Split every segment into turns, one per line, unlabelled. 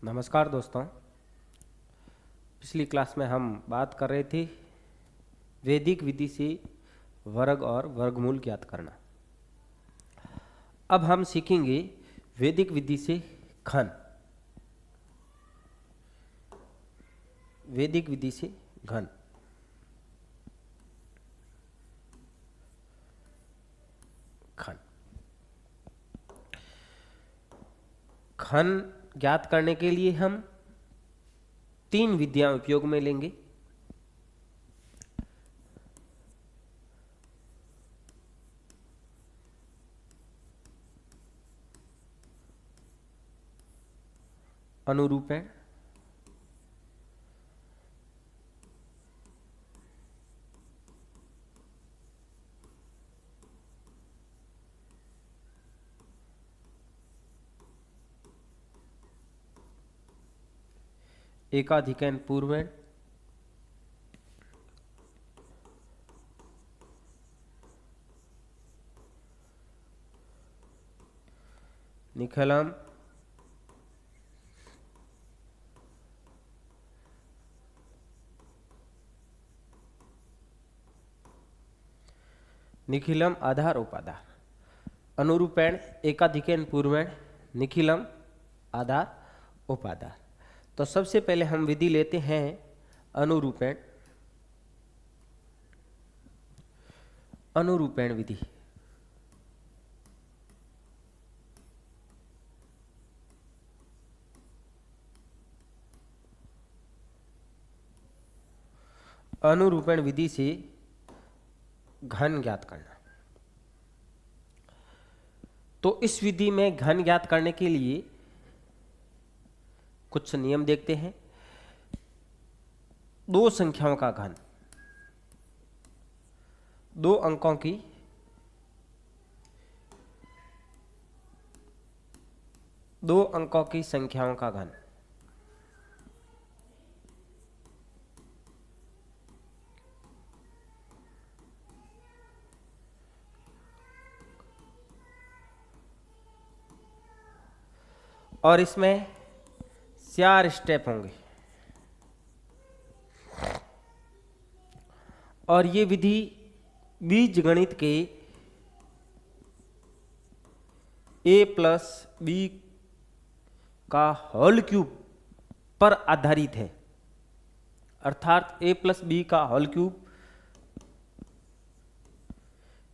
नमस्कार दोस्तों। पिछली क्लास में हम बात कर रहे थे वैदिक विधि से वर्ग और वर्गमूल ज्ञात करना। अब हम सीखेंगे वैदिक विधि से घन। वैदिक विधि से घन। घन घन ज्ञात करने के लिए हम तीन विधियां उपयोग में लेंगे। अनुरूपण, एकाधिकरण पूर्वण, निखलम, निखिलम आधार उपाधार। अनुरूपण, एकाधिकरण पूर्वण, निखिलम आधार उपाधार। तो सबसे पहले हम विधि लेते हैं अनुरूपण। अनुरूपण विधि। अनुरूपण विधि से घन ज्ञात करना। तो इस विधि में घन ज्ञात करने के लिए कुछ नियम देखते हैं। दो संख्याओं का घन, दो अंकों की संख्याओं का घन। और इसमें 4 स्टेप होंगे। और ये विधि बीज गणित के a प्लस बी का होल क्यूब पर आधारित है। अर्थात a प्लस बी का होल क्यूब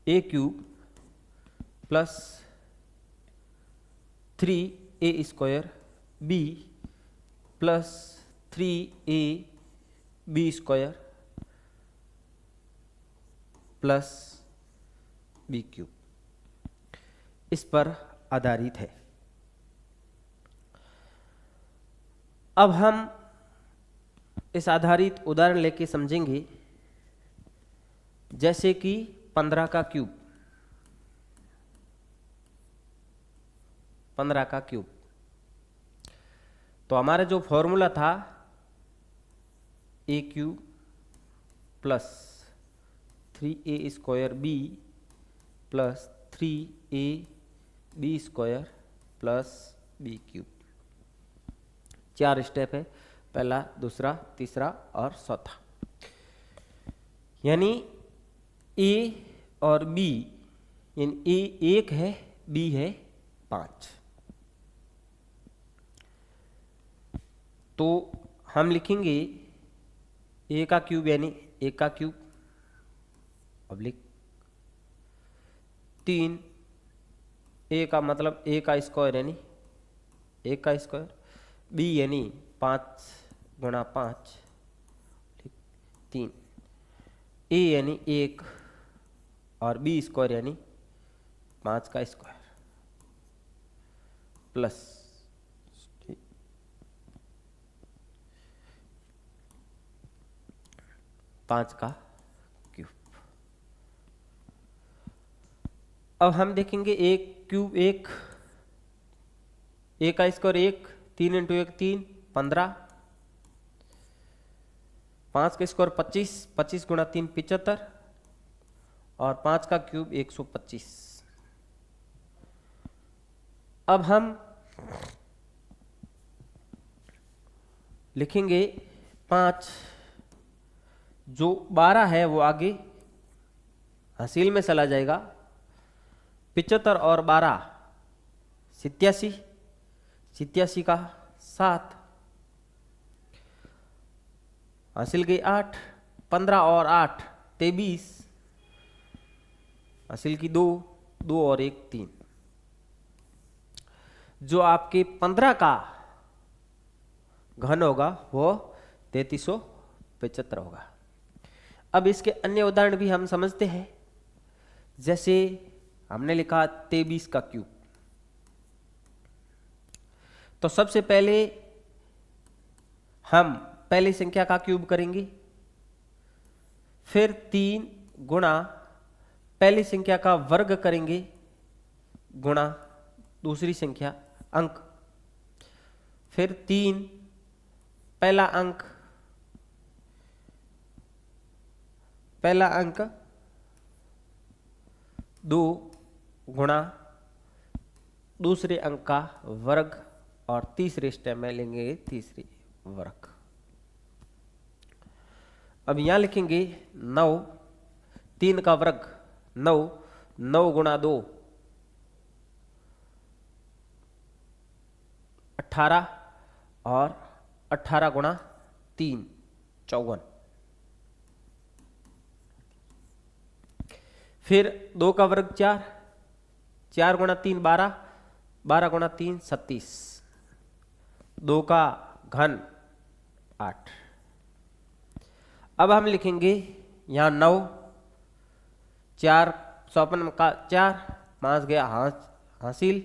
a cube plus 3a square b plus 3a B square plus B cube, इस पर आधारित है। अब हम इस आधारित उदाहरण लेके समझेंगे, जैसे कि 15 का क्यूब। 15 का क्यूब। तो हमारा जो फॉर्मूला था a cube plus 3a square b plus 3a B square plus B cube. 4 step है, पहला, दूसरा, तीसरा और चौथा। यानी a और b, यानी a 1 है, b है 5। तो हम लिखेंगे a का क्यूब यानी 1 का क्यूब ऑब्लिक 3, a का मतलब a का स्क्वायर यानी 1 का स्क्वायर, b यानी 5 गुणा 5 3, a यानी 1 और b स्क्वायर यानी 5 का स्क्वायर प्लस 5 का क्यूब। अब हम देखेंगे 1 क्यूब 1, a का स्क्वायर 1, 3 इंटू 1 3, 15, 5 का स्क्वायर 25, 25 गुणा 3 75 और 5 का क्यूब 125। अब हम लिखेंगे 5, जो 12 है वो आगे हासिल में चला जाएगा। 75 और 12 87, 87 का 7 हासिल की 8, 15 और 8 23 हासिल की 2, 2 और 1 3। जो आपके 15 का घन होगा वो 3375 होगा। अब इसके अन्य उदाहरण भी हम समझते हैं। जैसे हमने लिखा 23 का क्यूब, तो सबसे पहले हम पहली संख्या का क्यूब करेंगे, फिर 3 गुणा पहली संख्या का वर्ग करेंगे गुणा दूसरी संख्या अंक, फिर 3 पहला अंक 2 गुणा दूसरे अंक का वर्ग, और तीसरे स्टेप में लेंगे तीसरी वर्ग। अब यहां लिखेंगे 9, 3 का वर्ग 9, 9 गुणा 2 18, और 18 गुणा 3 54। फिर 2 का वर्ग 4, 4 गुणा 3 12, 12 गुणा 3 36, 2 का घन 8। अब हम लिखेंगे यहाँ 9, 4 54 का 4, 5 गया हासिल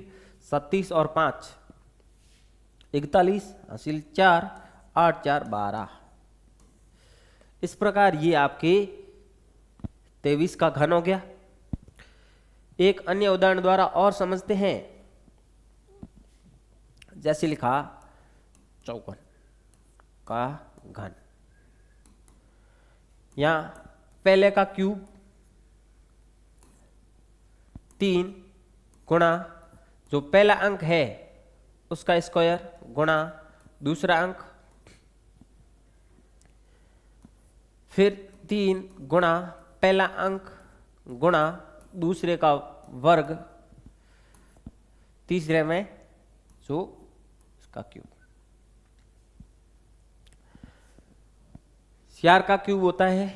37 और 5 41 हासिल 4, 8 4 12। इस प्रकार ये आपके 23 का घन हो गया। एक अन्य उदाहरण द्वारा और समझते हैं। जैसे लिखा 54 का घन, यहां पहले का क्यूब 3 गुणा जो पहला अंक है उसका स्क्वायर गुणा दूसरा अंक, फिर 3 गुणा पहला अंक गुणा दूसरे का वर्ग, तीसरे में जो इसका क्यूब। 4 का क्यूब होता है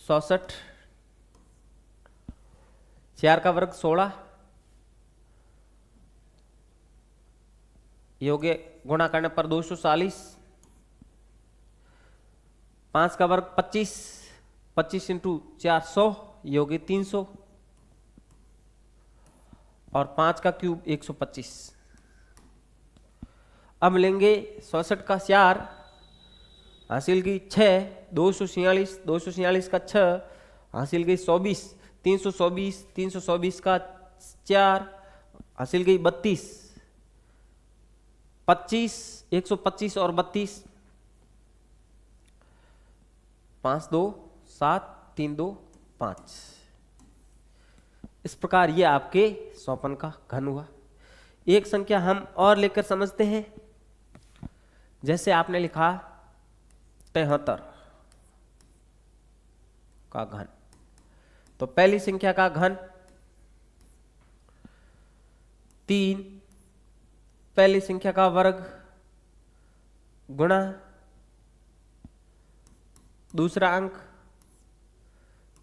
64, 4 का वर्ग 16, योग्य गुणा करने पर 240, 5 का वर्ग 25, 25 इंटू 400 योग्य 300, और 5 का क्यूब 125। अब लेंगे 66 का 4 हासिल की 6, 246, 246 का 6 हासिल की 24, 324, 324 का 4 हासिल की 32, 25, 125 और 32, 5 2 7 3 2 5। इस प्रकार ये आपके 54 का घन हुआ। एक संख्या हम और लेकर समझते हैं। जैसे आपने लिखा 73 का घन, तो पहली संख्या का घन 3 पहली संख्या का वर्ग गुणा दूसरा अंक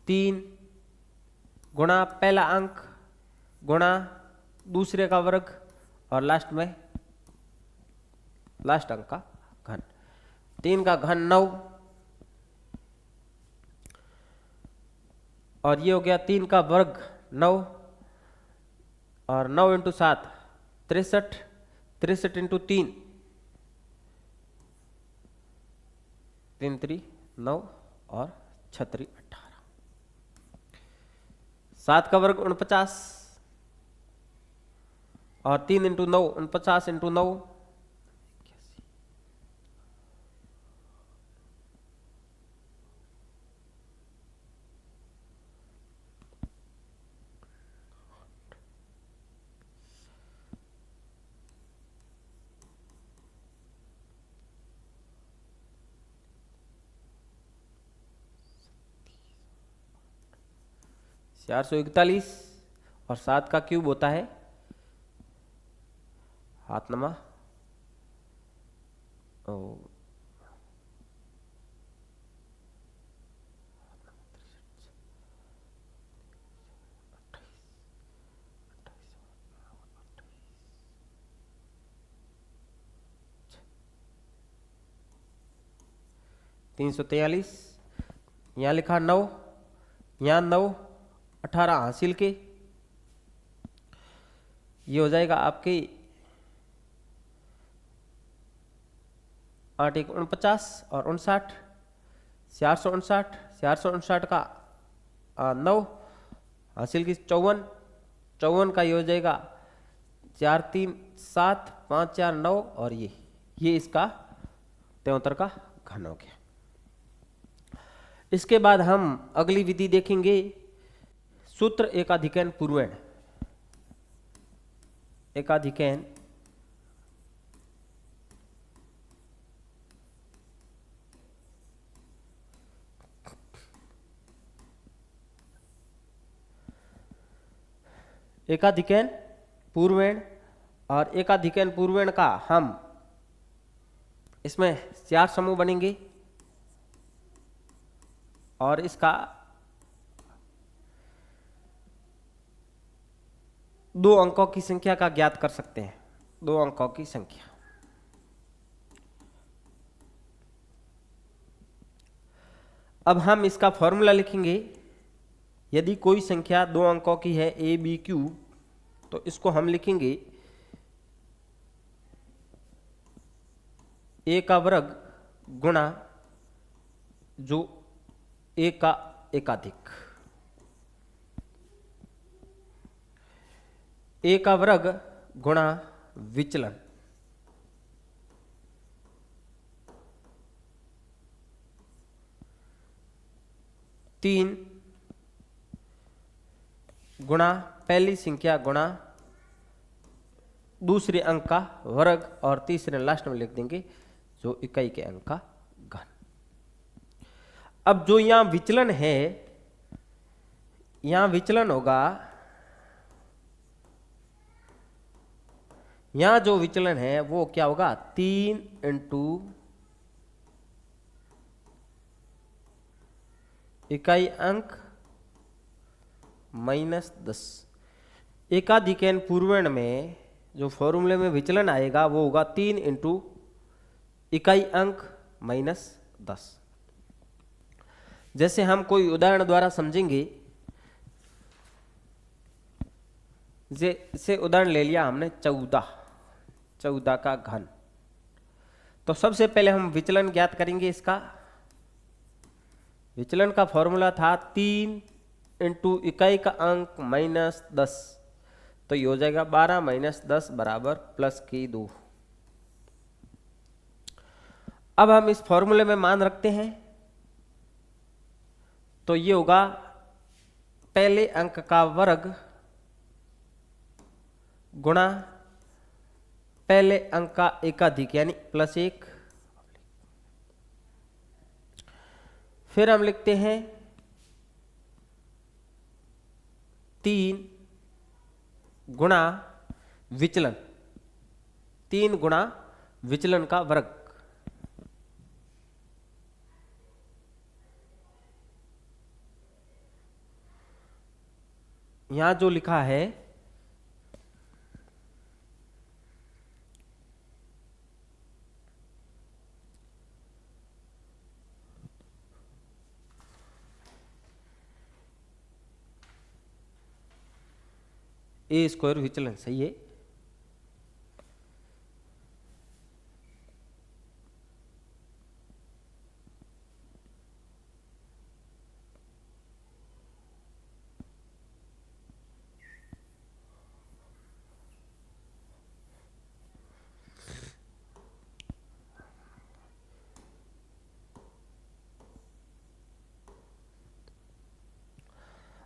3 गुणा पहला अंक गुणा दूसरे का वर्ग, और लास्ट में लास्ट अंक का घन। 3 का घन 9, और ये हो गया 3 का वर्ग 9, और 9 इंटू 7 63, 63 इंटू 3 3 3 9 और 6 3 18। 7 का वर्ग 49, और 3 इंटू 9 49 इंटू 9 81। 441 और 7 का क्यूब होता है हाथनमा ओ 343, यहाँ लिखा 9, यहाँ 9, 18 हासिल के, ये हो जाएगा आपके 8 1 49 और 59, 459, 459 का 9 हासिल की 54, 54 का ये हो जाएगा 4 3 7 5 4 9 और ये इसका 73 का घन हो गया। इसके बाद हम अगली विधि देखेंगे, सूत्र एकाधिकैन पूर्वैण। एकाधिकैन एकाधिकैन पूर्वैण और एकाधिकैन पूर्वैण का हम इसमें 4 समूह बनेंगे और इसका 2 अंकों की संख्या का ज्ञात कर सकते हैं। 2 अंकों की संख्या, अब हम इसका फॉर्मूला लिखेंगे। यदि कोई संख्या 2 अंकों की है ए बी क्यू, तो इसको हम लिखेंगे ए का वर्ग गुणा जो ए का एकाधिक, ए का वर्ग गुणा विचलन, तीन गुणा पहली संख्या गुणा दूसरे अंक का वर्ग और तीसरे लास्ट में लिख देंगे जो इकाई के अंक का घन। अब जो यहां विचलन है, यहां विचलन होगा, यहां जो विचलन है वो क्या होगा 3 इंटू इकाई अंक -10। एकाधिकैन पूर्वैण में जो फॉर्मूले में विचलन आएगा वो होगा 3 इंटू इकाई अंक -10। जैसे हम कोई उदाहरण द्वारा समझेंगे, जैसे उदाहरण ले लिया हमने 14 का घन। तो सबसे पहले हम विचलन ज्ञात करेंगे। इसका विचलन का फॉर्मूला था 3 इंटू इकाई का अंक -10, तो ये हो जाएगा 12 - 10 बराबर +2। अब हम इस फॉर्मूले में मान रखते हैं, तो ये होगा पहले अंक का वर्ग गुणा पहले अंक का एकाधिक यानी +1। फिर हम लिखते हैं 3 गुणा विचलन, 3 गुणा विचलन का वर्ग, यहां जो लिखा है A² विचलन, सही है।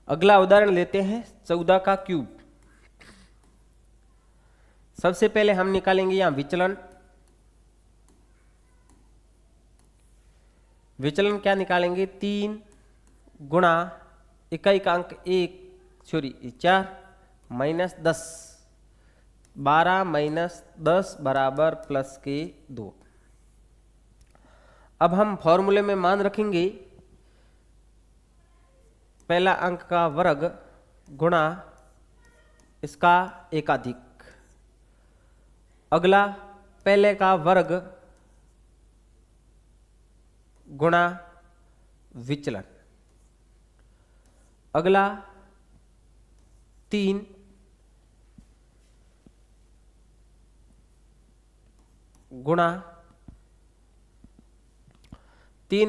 अगला उदाहरण लेते हैं 14 का क्यूब। सबसे पहले हम निकालेंगे यहां विचलन। विचलन क्या निकालेंगे 3 गुणा इकाई का अंक 1 सॉरी 4 माइनस 10, 12 माइनस 10 बराबर प्लस के 2। अब हम फॉर्मूले में मान रखेंगे पहला अंक का वर्ग गुणा इसका एकाधिक, अगला पहले का वर्ग गुणा विचलन, अगला 3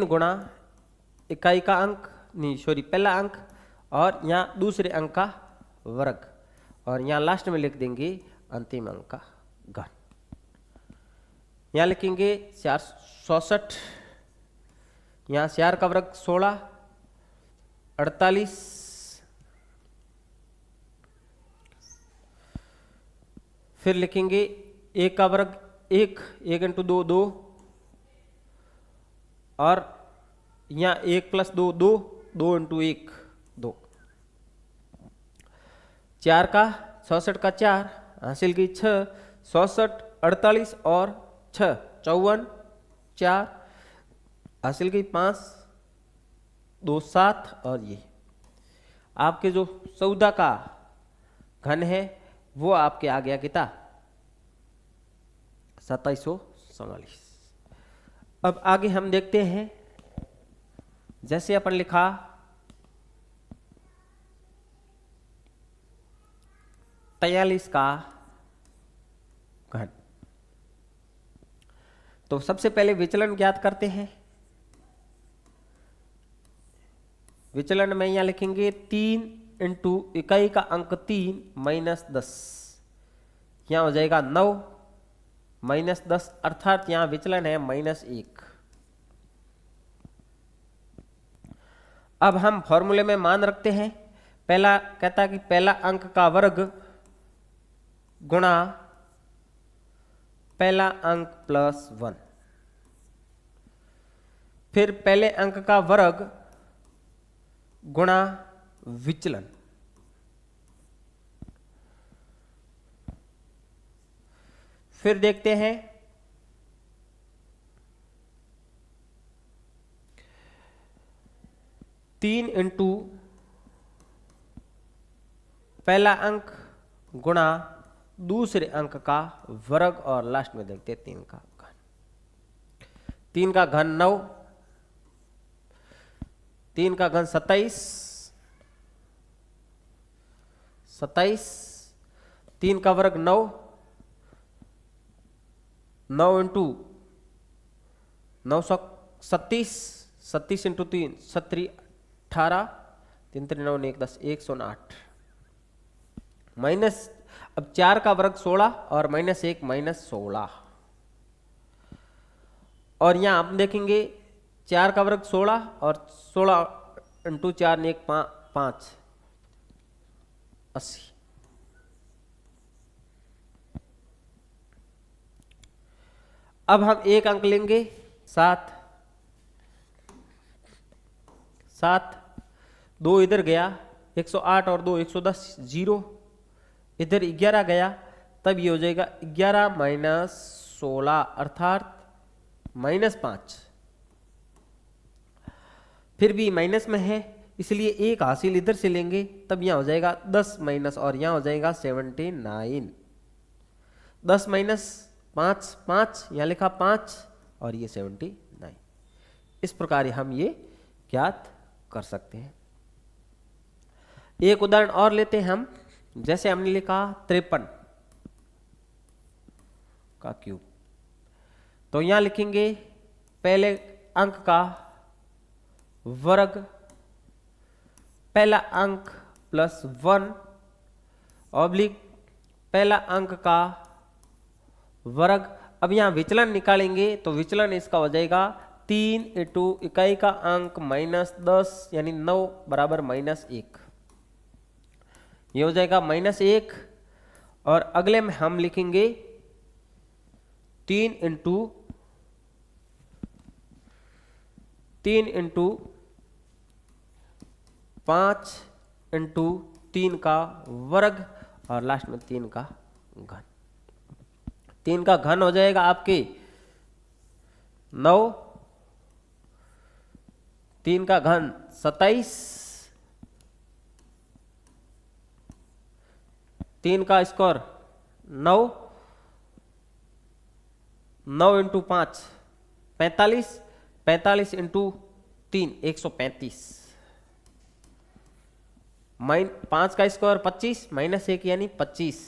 गुणा इकाई का अंक, नहीं सॉरी पहला अंक, और यहाँ दूसरे अंक का वर्ग, और यहाँ लास्ट में लिख देंगे अंतिम अंक का घन। यहाँ लिखेंगे 464, यहाँ 4 का वर्ग 16, 48, फिर लिखेंगे 1 का वर्ग 1, 1 इंटू 2 2, और यहाँ 1 प्लस 2 2, 2 इंटू 1 2, 4 का 66 का 4 हासिल की 6, 67 48 और 6 54, 4 हासिल की 5 2 7, और ये आपके जो 14 का घन है वो आपके आ गया कितना 2744। अब आगे हम देखते हैं, जैसे अपन लिखा 43 का घन, तो सबसे पहले विचलन ज्ञात करते हैं। विचलन में यहां लिखेंगे 3 इंटू इकाई का अंक 3 माइनस 10, यहां हो जाएगा 9 माइनस 10, अर्थात यहां विचलन है -1। अब हम फॉर्मूले में मान रखते हैं, पहला कहता है कि पहला अंक का वर्ग गुणा पहला अंक प्लस 1, फिर पहले अंक का वर्ग गुणा विचलन, फिर देखते हैं तीन इंटू पहला अंक गुणा दूसरे अंक का वर्ग, और लास्ट में देखते हैं 3 का घन। 3 का घन 9, 3 का घन 27, 3 का वर्ग 9, 9 इंटू 937, 37 इंटू 3 37 18, 3 3 9 1 10, 108 माइनस, अब 4 का वर्ग 16 और -1 -16, और यहां आप देखेंगे 4 का वर्ग 16 और 16 इंटू 4 ने 1 5 80। अब हम एक अंक लेंगे 7, 2 इधर गया 108 और 2 110, 0 इधर 11 गया, तब ये हो जाएगा 11 माइनस 16 अर्थात -5, फिर भी माइनस में है इसलिए एक हासिल इधर से लेंगे, तब यहां हो जाएगा 10 माइनस, और यहां हो जाएगा 79। 10 माइनस 5 5, यहां लिखा 5 और ये 79। इस प्रकार हम ये ज्ञात कर सकते हैं। एक उदाहरण और लेते हैं हम, जैसे हमने लिखा 53 का क्यूब, तो यहां लिखेंगे पहले अंक का वर्ग पहला अंक प्लस 1 ऑब्लिक पहला अंक का वर्ग। अब यहां विचलन निकालेंगे तो विचलन इसका हो जाएगा 3 इंटू इकाई का अंक -10 यानी 9 बराबर -1, ये हो जाएगा -1। और अगले में हम लिखेंगे 3 इंटू 5 इंटू 3 का वर्ग और लास्ट में 3 का घन। 3 का घन हो जाएगा आपके 9, 3 का घन 27, 3 का स्क्वायर 9, 9 इंटू 5 45, 45 इंटू 3 135, 5 का स्क्वायर 25 माइनस 1 यानी 25,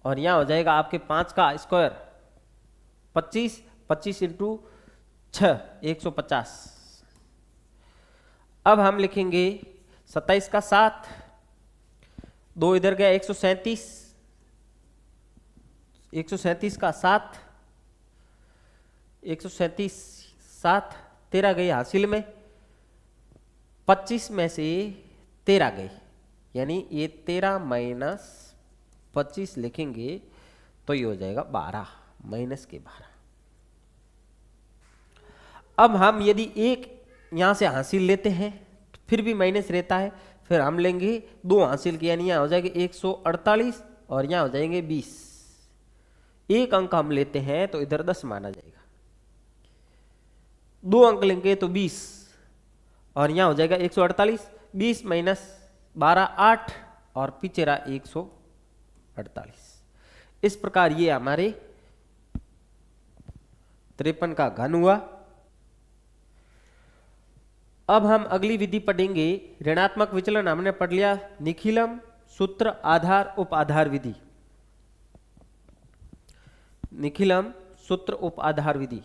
और यहां हो जाएगा आपके 5 का स्क्वायर 25, 25 इंटू 6 150। अब हम लिखेंगे 27 का 7, 2 इधर गया 137, 137 का 7, 137 7, 13 गई हासिल में, 25 में से 13 गई, यानी ये 13 माइनस 25 लिखेंगे तो ये हो जाएगा 12 माइनस के 12। अब हम यदि एक यहां से हासिल लेते हैं फिर भी माइनस रहता है, फिर हम लेंगे 2 हासिल के, यानी यहां हो जाएगा 148 और यहां हो जाएंगे 20। एक अंक हम लेते हैं तो इधर 10 माना जाएगा, 2 अंक लेंगे तो 20 और यहां हो जाएगा 148, 20 माइनस 12 8 और पीछे रहा 148। इस प्रकार ये हमारे 53 का घन हुआ। अब हम अगली विधि पढ़ेंगे, ऋणात्मक विचलन हमने पढ़ लिया, निखिलम सूत्र आधार उप आधार विधि, निखिलम सूत्र उप आधार विधि।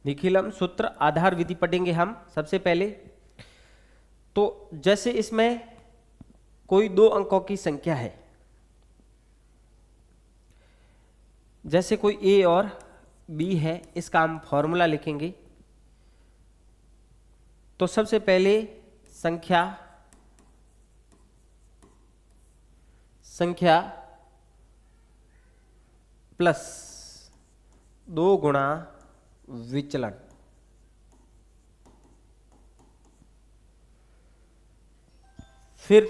निखिलम सूत्र आधार विधि पढ़ेंगे हम सबसे पहले। तो जैसे इसमें कोई 2 अंकों की संख्या है, जैसे कोई ए और बी है, इसका हम फॉर्मूला लिखेंगे। तो सबसे पहले संख्या प्लस 2 गुणा विचलन, फिर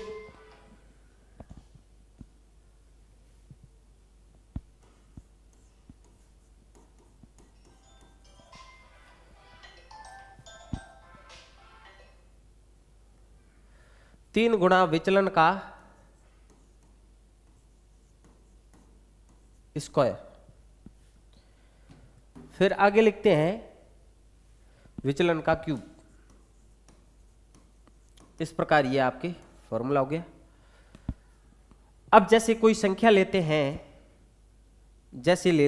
तीन गुणा विचलन का स्क्वायर, फिर आगे लिखते हैं विचलन का क्यूब। इस प्रकार ये आपके फॉर्मूला हो गया। अब जैसे कोई संख्या लेते हैं, जैसे ले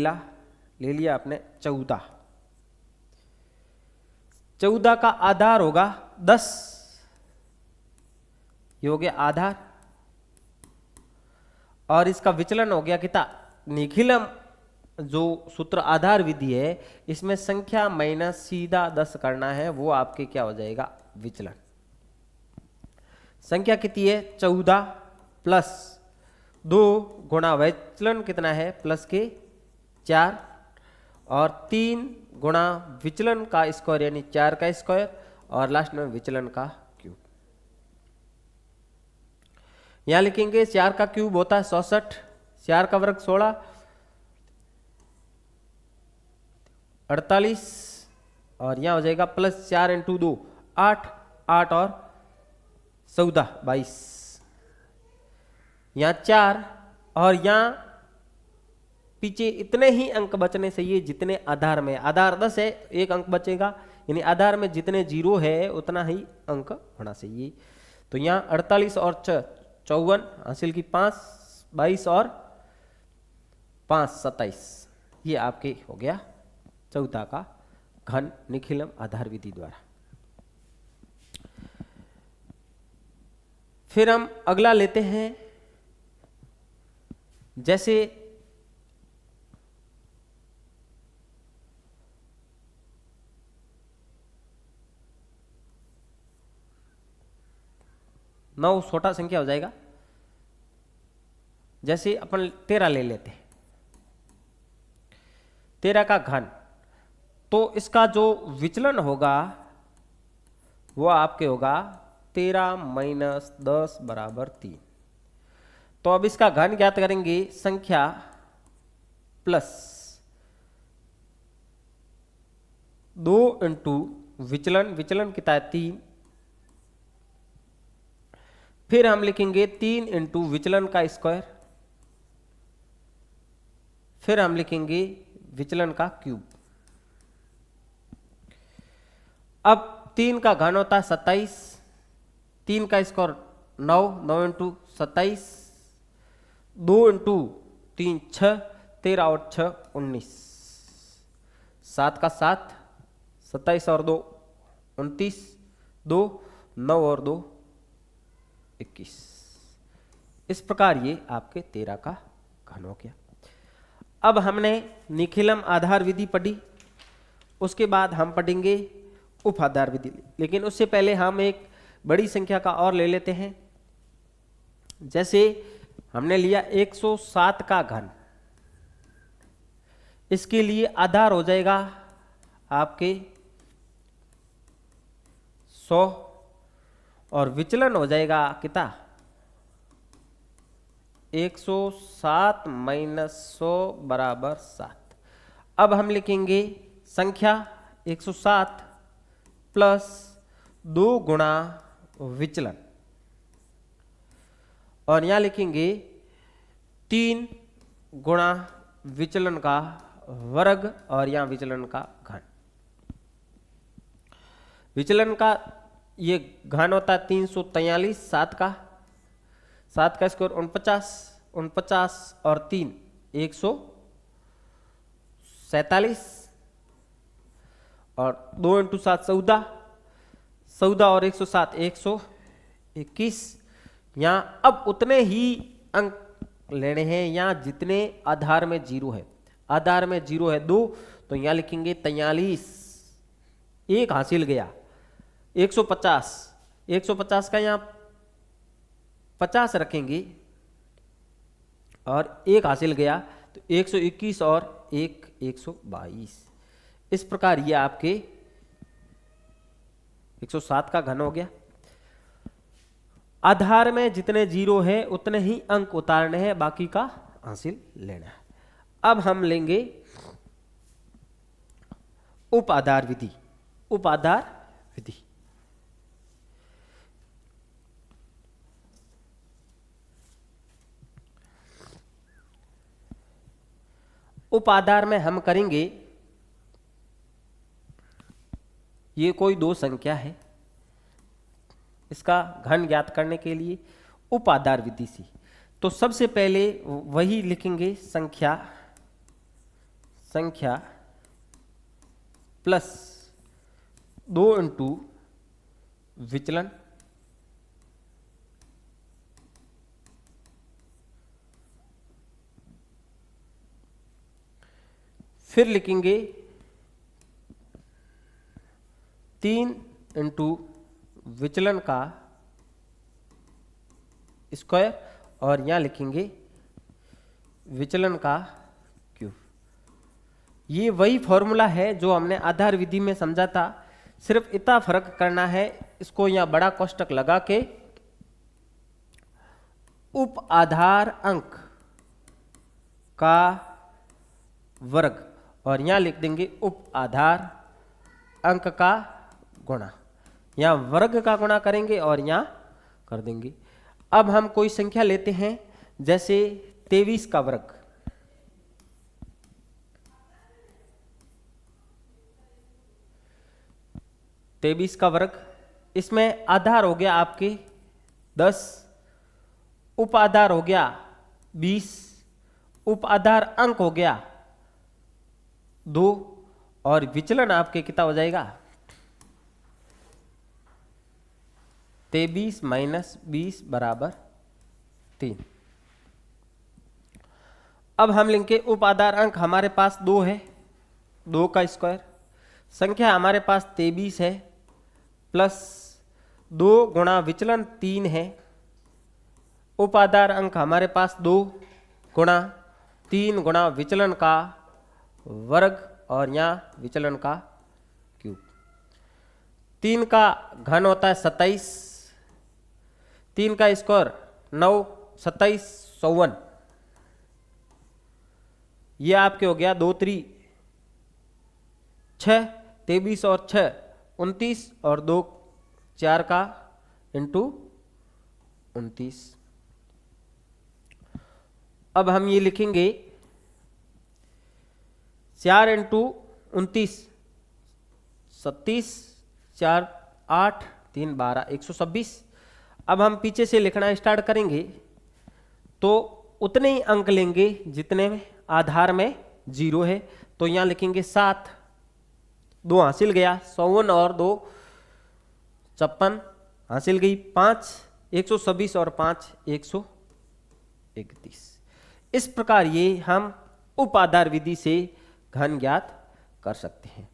लिया आपने 14, 14 का आधार होगा 10, ये हो गया आधार, और इसका विचलन हो गया कितना, निखिलम जो सूत्र आधार विधि है इसमें संख्या माइनस सीधा 10 करना है, वो आपके क्या हो जाएगा विचलन। संख्या कितनी है 14 प्लस 2 गुणा विचलन कितना है प्लस के 4 और 3 गुणा विचलन का स्क्वायर यानी 4 का स्क्वायर और लास्ट में विचलन का क्यूब। यहां लिखेंगे 4 का क्यूब होता है 66, 4 का वर्ग 16 48 और यहां हो जाएगा प्लस 4 इंटू 2 8, 8 और 14 22, यहां 4 और यहां पीछे इतने ही अंक बचने चाहिए जितने आधार में, आधार 10 है, एक अंक बचेगा, यानी आधार में जितने 0 है उतना ही अंक होना चाहिए। तो यहां 48 और 6 54 हासिल की 5 22 और 5 27, ये आपके हो गया 14 का घन निखिलम आधार विधि द्वारा। फिर हम अगला लेते हैं, जैसे नौ छोटा संख्या हो जाएगा, जैसे अपन 13 ले लेते हैं, 13 का घन, तो इसका जो विचलन होगा वो आपके होगा 13 माइनस 10 बराबर 3। तो अब इसका घन ज्ञात करेंगे, संख्या प्लस 2 इंटू विचलन, विचलन कितना है 3, फिर हम लिखेंगे 3 इंटू विचलन का स्क्वायर, फिर हम लिखेंगे विचलन का क्यूब। अब 3 का घन होता है 27, 3 का स्क्वायर 9, 9 इंटू 27, 2 इंटू 3 6, 13 और 6 19, 7 का 7, 27 और 2 29, 2 9 और 2 21। इस प्रकार ये आपके 13 का घन हो गया। अब हमने निखिलम आधार विधि पढ़ी, उसके बाद हम पढ़ेंगे उप आधार विधि, लेकिन उससे पहले हम एक बड़ी संख्या का और ले लेते हैं। जैसे हमने लिया 107 का घन, इसके लिए आधार हो जाएगा आपके 100 और विचलन हो जाएगा कितना 107 माइनस 100 बराबर 7। अब हम लिखेंगे संख्या 107 प्लस 2 गुणा विचलन, और यहां लिखेंगे 3 गुणा विचलन का वर्ग और यहां विचलन का घन। विचलन का ये घन होता है 343, 7 का स्क्वायर 49, 49 और 3 147, और 2 इंटू 7 14, 14 और 107 121। यहाँ अब उतने ही अंक लेने हैं यहाँ जितने आधार में 0 है। आधार में 0 है 2, तो यहाँ लिखेंगे 43, एक हासिल गया 150, 150 का यहाँ 50 रखेंगे और एक हासिल गया तो 121 और 122। इस प्रकार ये आपके 107 का घन हो गया। आधार में जितने 0 है उतने ही अंक उतारने हैं, बाकी का हासिल लेना है। अब हम लेंगे उप आधार विधि। उप आधार विधि उप आधार में हम करेंगे, ये कोई दो संख्या है, इसका घन ज्ञात करने के लिए उप आधार विधि से तो सबसे पहले वही लिखेंगे संख्या प्लस 2 इंटू विचलन, फिर लिखेंगे 3 इंटू विचलन का स्क्वायर और यहां लिखेंगे विचलन का क्यूब। ये वही फॉर्मूला है जो हमने आधार विधि में समझा था, सिर्फ इतना फर्क करना है, इसको यहां बड़ा कोष्टक लगा के उप आधार अंक का वर्ग और यहां लिख देंगे उप आधार अंक का गुणा। यहां वर्ग का गुणा करेंगे और यहां कर देंगे। अब हम कोई संख्या लेते हैं, जैसे 23 का वर्ग, इसमें आधार हो गया आपके 10, उप आधार हो गया 20, उप आधार अंक हो गया 2 और विचलन आपके कितना हो जाएगा 23 माइनस 20 बराबर 3। अब हम लिखेंगे उप आधार अंक हमारे पास 2 है, 2 का स्क्वायर, संख्या हमारे पास 23 है, प्लस 2 गुणा विचलन 3 है, उप आधार अंक हमारे पास 2 गुणा 3 गुणा विचलन का वर्ग और यहाँ विचलन का क्यूब। 3 का घन होता है 27, 3 का स्क्वायर 9, 27, 54। ये आपके हो गया 2 3 6, 23 और 6 29 और 2 4 का इंटू 29। अब हम ये लिखेंगे 4 इंटू 29 37, 4 8 3 12 126। अब हम पीछे से लिखना स्टार्ट करेंगे तो उतने ही अंक लेंगे जितने में आधार में 0 है। तो यहाँ लिखेंगे 7, 2 हासिल गया 54 और 2 56 हासिल गई 5 126 और 5 131। इस प्रकार ये हम उप आधार विधि से घन ज्ञात कर सकते हैं।